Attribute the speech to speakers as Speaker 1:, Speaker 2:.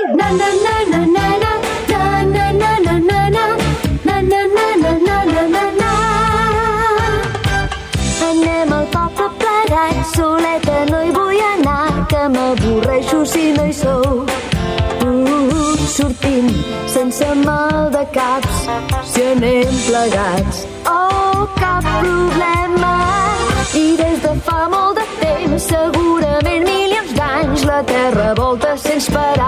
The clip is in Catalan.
Speaker 1: Na na na na na na na na na na na na na na na na na na na. Anem al poble plegats, soleta no hi vull anar, que m'avorreixo si no hi sou. Sortim sense mal de caps si anem plegats. Oh, cap problema. I des de fa molt de temps, segurament milions d'anys, la Terra volta sense parar.